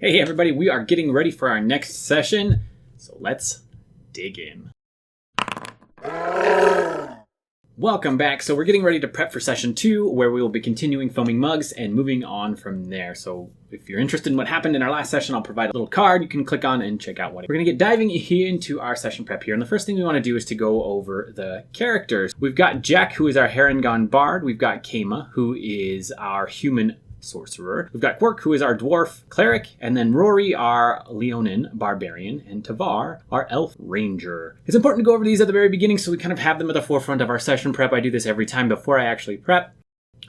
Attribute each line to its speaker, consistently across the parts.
Speaker 1: Hey everybody, we are getting ready for our next session, so let's dig in. Welcome back. So we're getting ready to prep for session 2, where we will be continuing foaming mugs and moving on from there. So if you're interested in what happened in our last session, I'll provide a little card you can click on and check out what. We're going to get diving into our session prep here. And the first thing we want to do is to go over the characters. We've got Jack, who is our Harengon Bard. We've got Kama, who is our human sorcerer. We've got Quirk, who is our dwarf cleric, and then Rory, our Leonin barbarian, and Tavar, our elf ranger. It's important to go over these at the very beginning so we kind of have them at the forefront of our session prep. I do this every time before I actually prep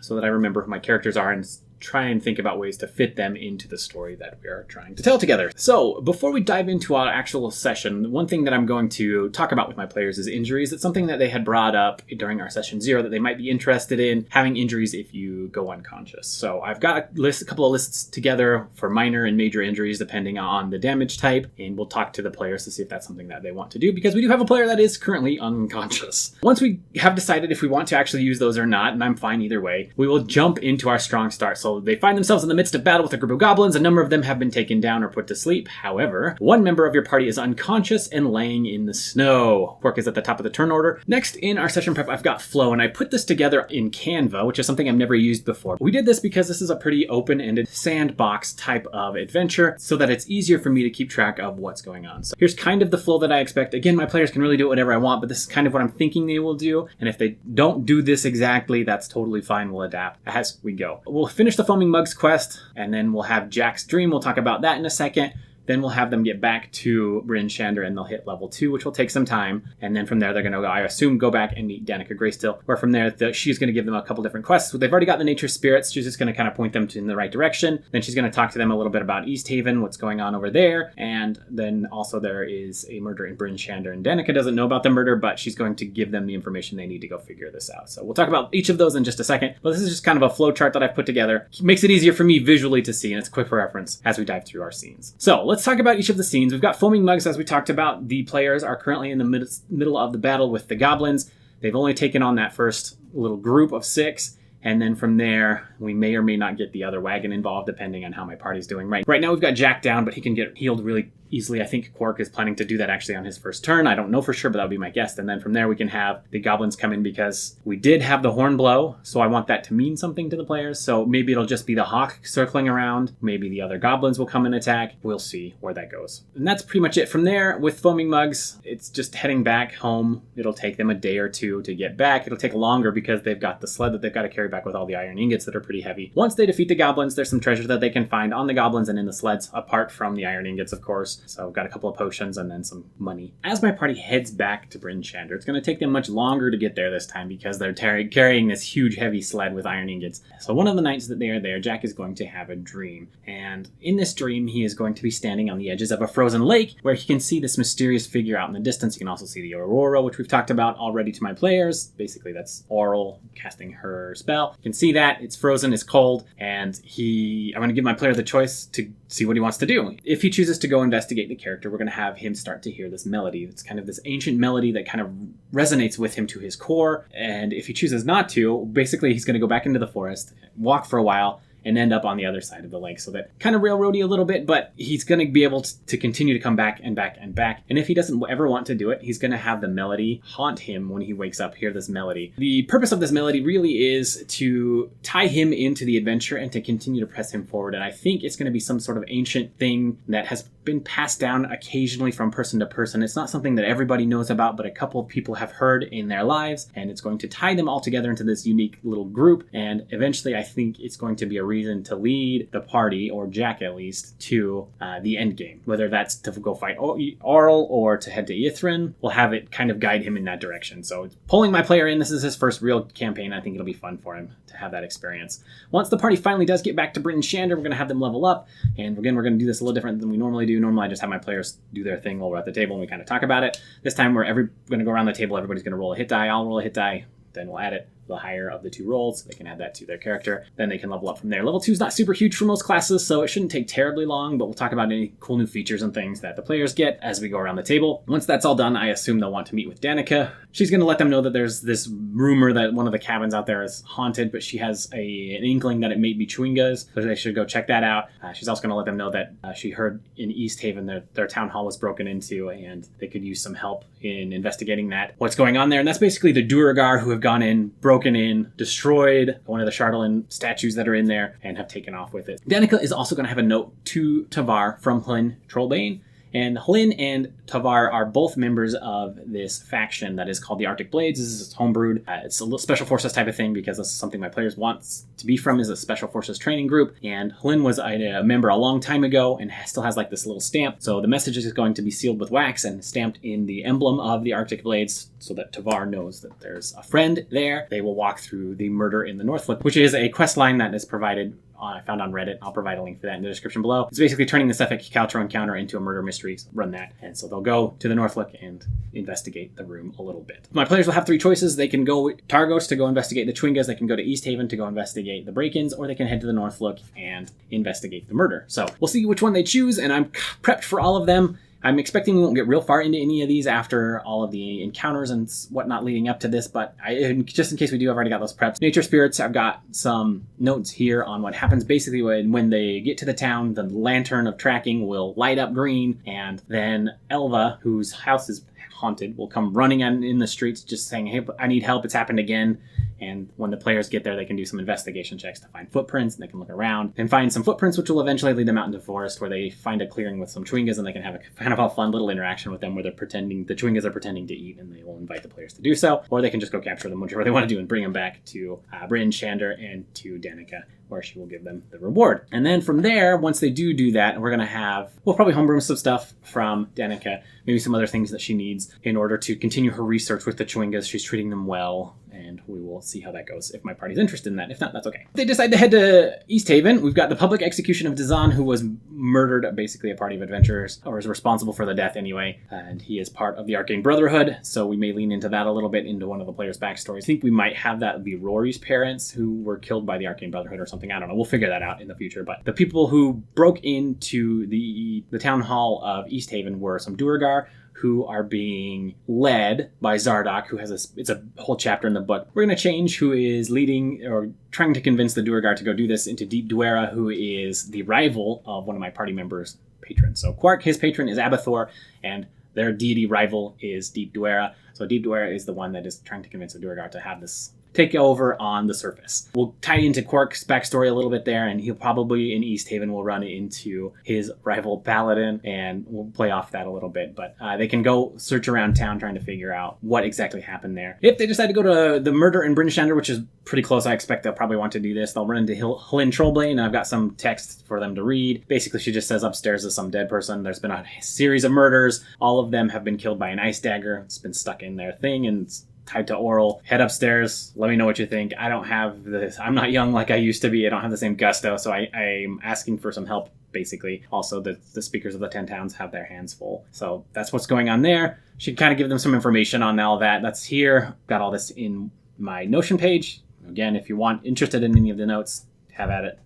Speaker 1: so that I remember who my characters are and try and think about ways to fit them into the story that we are trying to tell together. So before we dive into our actual session, one thing that I'm going to talk about with my players is injuries. It's something that they had brought up during our session 0 that they might be interested in, having injuries if you go unconscious. So I've got a couple of lists together for minor and major injuries depending on the damage type, and we'll talk to the players to see if that's something that they want to do, because we do have a player that is currently unconscious. Once we have decided if we want to actually use those or not, and I'm fine either way, we will jump into our strong start. So they find themselves in the midst of battle with a group of goblins. A number of them have been taken down or put to sleep. However, one member of your party is unconscious and laying in the snow. Quirk is at the top of the turn order. Next in our session prep, I've got Flow, and I put this together in Canva, which is something I've never used before. We did this because this is a pretty open-ended sandbox type of adventure, so that it's easier for me to keep track of what's going on. So here's kind of the flow that I expect. Again, my players can really do whatever I want, but this is kind of what I'm thinking they will do. And if they don't do this exactly, that's totally fine. We'll adapt as we go. We'll finish the Foaming Mugs quest, and then we'll have Jack's Dream. We'll talk about that in a second. Then we'll have them get back to Bryn Shander, and they'll hit level 2, which will take some time. And then from there, they're going to, I assume, go back and meet Danica Greystill. Or from there, she's going to give them a couple different quests. So they've already got the nature spirits. She's just going to kind of point them in the right direction. Then she's going to talk to them a little bit about Easthaven, what's going on over there. And then also there is a murder in Bryn Shander. And Danica doesn't know about the murder, but she's going to give them the information they need to go figure this out. So we'll talk about each of those in just a second. But this is just kind of a flow chart that I've put together. It makes it easier for me visually to see, and it's quick for reference as we dive through our scenes. So let's talk about each of the scenes. We've got Foaming Mugs, as we talked about. The players are currently in the middle of the battle with the goblins. They've only taken on that first little group of 6. And then from there, we may or may not get the other wagon involved, depending on how my party's doing. Right now, we've got Jack down, but he can get healed really easily. I think Quark is planning to do that actually on his first turn. I don't know for sure, but that would be my guess. And then from there, we can have the goblins come in, because we did have the horn blow. So I want that to mean something to the players. So maybe it'll just be the hawk circling around. Maybe the other goblins will come and attack. We'll see where that goes. And that's pretty much it. From there, with Foaming Mugs, it's just heading back home. It'll take them a day or 2 to get back. It'll take longer because they've got the sled that they've got to carry back with all the iron ingots that are pretty heavy. Once they defeat the goblins, there's some treasure that they can find on the goblins and in the sleds, apart from the iron ingots, of course. So I've got a couple of potions and then some money. As my party heads back to Bryn Shander, it's going to take them much longer to get there this time, because they're carrying this huge heavy sled with iron ingots. So one of the nights that they are there, Jack is going to have a dream. And in this dream, he is going to be standing on the edges of a frozen lake, where he can see this mysterious figure out in the distance. You can also see the aurora, which we've talked about already to my players. Basically, that's Oral casting her spell. You can see that. It's frozen, it's cold, and I'm going to give my player the choice to see what he wants to do. If he chooses to go investigate the character, we're going to have him start to hear this melody. It's kind of this ancient melody that kind of resonates with him to his core. And if he chooses not to, basically he's going to go back into the forest, walk for a while, and end up on the other side of the lake. So that kind of railroady a little bit, but he's going to be able to continue to come back and back and back. And if he doesn't ever want to do it, he's going to have the melody haunt him when he wakes up, hear this melody. The purpose of this melody really is to tie him into the adventure and to continue to press him forward. And I think it's going to be some sort of ancient thing that has been passed down occasionally from person to person. It's not something that everybody knows about, but a couple of people have heard in their lives, and it's going to tie them all together into this unique little group. And eventually I think it's going to be a reason to lead the party, or Jack at least, to the end game. Whether that's to go fight Oral or to head to Ithrin, we'll have it kind of guide him in that direction. So pulling my player in, this is his first real campaign. I think it'll be fun for him to have that experience. Once the party finally does get back to Bryn Shander, we're going to have them level up. And again, we're going to do this a little different than we normally do. Normally I just have my players do their thing while we're at the table and we kind of talk about it. This time we're going to go around the table. Everybody's going to roll a hit die. I'll roll a hit die. Then we'll add it. the higher of the two rolls. They can add that to their character. Then they can level up from there. Level 2 is not super huge for most classes, so it shouldn't take terribly long, but we'll talk about any cool new features and things that the players get as we go around the table. Once that's all done, I assume they'll want to meet with Danica. She's going to let them know that there's this rumor that one of the cabins out there is haunted, but she has an inkling that it may be Chewinga's, so they should go check that out. She's also going to let them know that she heard in Easthaven their town hall was broken into, and they could use some help in investigating what's going on there. And that's basically the Duergar who have gone in, broken in, destroyed one of the Chardalyn statues that are in there, and have taken off with it. Danica is also going to have a note to Tavar from Hlyn Trollbane. And Hlyn and Tavar are both members of this faction that is called the Arctic Blades. This is homebrewed. It's a little special forces type of thing because this is something my players want to be from, is a special forces training group. And Hlyn was a member a long time ago and still has like this little stamp. So the message is going to be sealed with wax and stamped in the emblem of the Arctic Blades so that Tavar knows that there's a friend there. They will walk through the Murder in the Northlook, which is a quest line that is provided I found on Reddit. I'll provide a link for that in the description below. It's basically turning the Suffolk Caltro encounter into a murder mystery. So run that. And so they'll go to the Northlook and investigate the room a little bit. My players will have 3 choices. They can go Targos to go investigate the Chewingas. They can go to Easthaven to go investigate the break-ins, or they can head to the Northlook and investigate the murder. So we'll see which one they choose, and I'm prepped for all of them. I'm expecting we won't get real far into any of these after all of the encounters and whatnot leading up to this, but just in case we do, I've already got those preps. Nature Spirits, I've got some notes here on what happens. Basically, when they get to the town, the lantern of tracking will light up green, and then Elva, whose house is haunted, will come running in the streets just saying, hey, I need help, it's happened again. And when the players get there, they can do some investigation checks to find footprints, and they can look around and find some footprints, which will eventually lead them out into the forest where they find a clearing with some Chewingas, and they can have a kind of a fun little interaction with them where the Chewingas are pretending to eat, and they will invite the players to do so. Or they can just go capture them, whichever they want to do, and bring them back to Bryn Shander and to Danica, where she will give them the reward. And then from there, once they do that, we're going to we'll probably homebrew some stuff from Danica, maybe some other things that she needs in order to continue her research with the Chewingas. She's treating them well, and we will see how that goes if my party's interested in that. If not, that's okay. If they decide to head to Easthaven, we've got the public execution of Dazan, who was murdered, basically a party of adventurers, or is responsible for the death anyway, and he is part of the Arcane Brotherhood, so we may lean into that a little bit, into one of the players' backstories. I think we might have that be Rory's parents who were killed by the Arcane Brotherhood or something. I don't know. We'll figure that out in the future, but the people who broke into the town hall of Easthaven were some Duergar, who are being led by Zardoc, who has it's a whole chapter in the book. We're going to change who is leading or trying to convince the Duergar to go do this into Deep Duera, who is the rival of one of my party members' patrons. So Quark, his patron, is Abathor, and their deity rival is Deep Duera. So Deep Duera is the one that is trying to convince the Duergar to have this take over on the surface. We'll tie into Quark's backstory a little bit there, and he'll probably in Easthaven will run into his rival Paladin, and we'll play off that a little bit. But they can go search around town trying to figure out what exactly happened there. If they decide to go to the murder in Bryn Shander, which is pretty close, I expect they'll probably want to do this. They'll run into Hlyn Trollbane, and I've got some text for them to read. Basically, she just says upstairs is some dead person. There's been a series of murders. All of them have been killed by an ice dagger. It's been stuck in their thing, and it's tied to Oral. Head upstairs. Let me know what you think. I don't have this. I'm not young like I used to be. I don't have the same gusto, so I'm asking for some help, basically. Also, the speakers of the 10 towns have their hands full. So that's what's going on there. Should kind of give them some information on all that. That's here. Got all this in my Notion page. Again, if you want interested in any of the notes, have at it.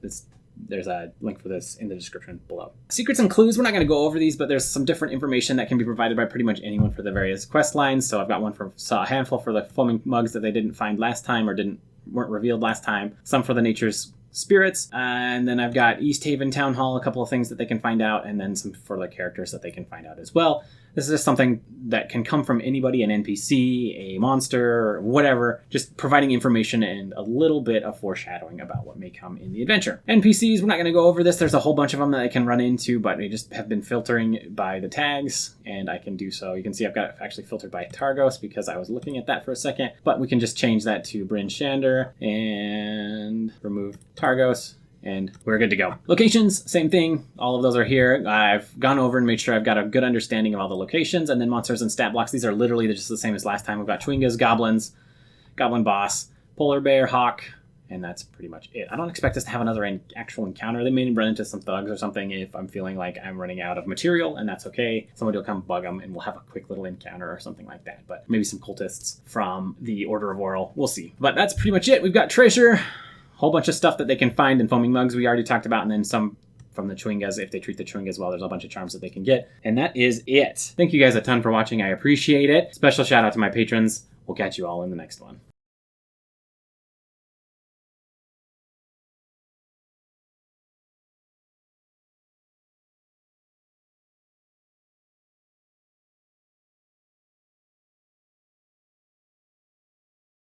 Speaker 1: There's a link for this in the description below. Secrets and clues, we're not going to go over these, but there's some different information that can be provided by pretty much anyone for the various quest lines. So I've got one for a handful for the foaming mugs that they didn't find last time or weren't revealed last time. Some for the nature's spirits, and then I've got Easthaven Town Hall, a couple of things that they can find out, and then some for the characters that they can find out as well. This is just something that can come from anybody, an NPC, a monster, whatever, just providing information and a little bit of foreshadowing about what may come in the adventure. NPCs, we're not going to go over this. There's a whole bunch of them that I can run into, but they just have been filtering by the tags, and I can do so. You can see I've got it actually filtered by Targos because I was looking at that for a second, but we can just change that to Bryn Shander and remove Targos. And we're good to go. Locations, same thing. All of those are here. I've gone over and made sure I've got a good understanding of all the locations. And then monsters and stat blocks. These are literally just the same as last time. We've got Chewingas, Goblins, Goblin Boss, Polar Bear, Hawk, And that's pretty much it. I don't expect us to have another actual encounter. They may run into some thugs or something if I'm feeling like I'm running out of material, and that's okay. Somebody will come bug them, and we'll have a quick little encounter or something like that. But maybe some cultists from the Order of Oral. We'll see. But that's pretty much it. We've got treasure, a whole bunch of stuff that they can find in Foaming Mugs we already talked about, and then some from the Chewingas. If they treat the Chewingas well, there's a bunch of charms that they can get. And that is it. Thank you guys a ton for watching. I appreciate it. Special shout out to my patrons. We'll catch you all in the next one.